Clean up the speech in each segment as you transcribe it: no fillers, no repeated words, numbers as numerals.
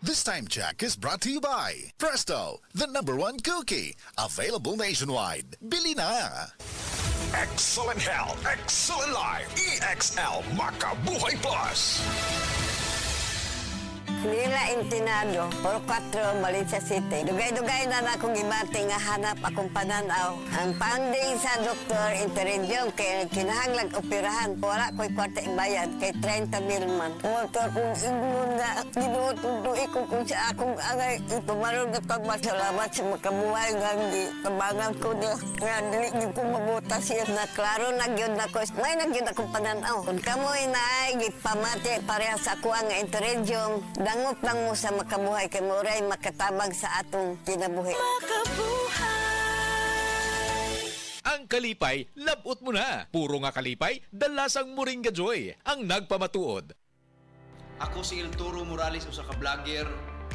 This time check is brought to you by Presto, the #1 cookie. Available nationwide. Bili na! Excellent health, excellent life. EXL Makabuhay Plus. Nila Intinado, Puro 4, Valencia City. Dugay-dugay na akong gibati nga hanap akong pananaw. Ang finding sa doktor, interendyong kay kinahanglag operahan. Wala ko'y kwarta ibayad kay 30,000 man. Motor kong ignon nga, ginutuloy ko kung sa akong angay. Itumarong na pagmasalamat sa makabuhay nga hindi. Tabangan ko niya nga dili ko mabuta siya na klaro nagyod na ko. May nagyod akong pananaw. Kung kamoy na ay gipamati pareha sa ako nga interendyong dangop lang mo sa makabuhay kay Muray makatabag sa atong kinabuhi. Ang kalipay, labot mo na. Puro nga kalipay, dalasang Moringa Joy, ang nagpamatuod. Ako si El Toro Morales, usa ka vlogger.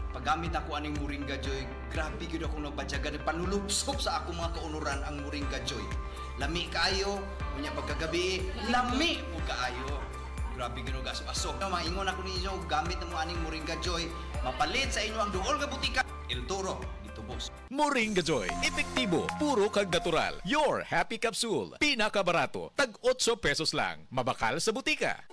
Paggamit ako aning Moringa Joy, grabe gyud ako nagbatyaga ni panulupsop sa akong mga kaunuran ang Moringa Joy. Lami kaayo, unya pagkagabi, lami ug kaayo. Grabe gyud og aso-aso. Maingon ako ninyo gamit ng aning Moringa Joy, mapalit sa inyo ang duol nga butika. El Toro, dito boss. Moringa Joy, epektibo, puro kag natural. Your Happy Capsule, pinakabarato, tag 8 pesos lang. Mabakal sa butika.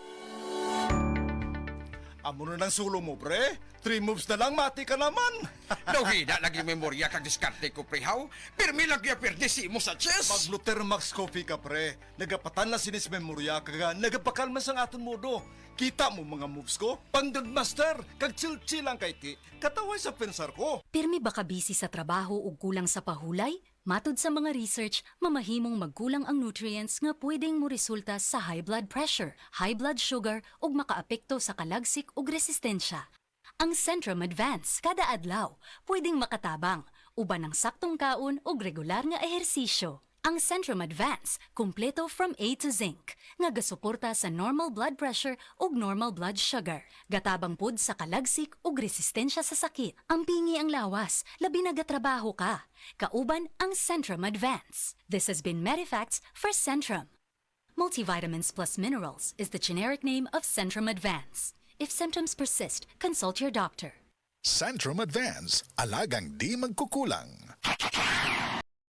Amo na ng sulo mo, pre. 3 moves na lang, mati ka naman. Nauhida lagi memorya kag diskarte ko, prehaw. Pirmi lang kaya perdisi mo sa chess. Pag Luther Max Coffee ka, pre. Nagapatan na sinis memorya kaga nagapakalma sang aton modo. Kita mo mga moves ko? Pangdagmaster, kag chill-chill lang kay ti. Kataway sa pensar ko. Pirmi ba ka busy sa trabaho o kulang sa pahulay? Matod sa mga research, mamahimong magkulang ang nutrients nga pwedeng mo resulta sa high blood pressure, high blood sugar ug makaapekto sa kalagsik ug resistensya. Ang Centrum Advance kada adlaw pwedeng makatabang uban ng saktong kaon ug regular nga ehersisyo. Ang Centrum Advance kumpleto from A to Zinc nga gasuporta sa normal blood pressure ug normal blood sugar. Gatabang pud sa kalagsik ug resistensya sa sakit. Ang pingi ang lawas, labi na gatrabaho ka. Kauban ang Centrum Advance. This has been Medifacts for Centrum. Multivitamins plus minerals is the generic name of Centrum Advance. If symptoms persist, consult your doctor. Centrum Advance. Alagang di magkukulang.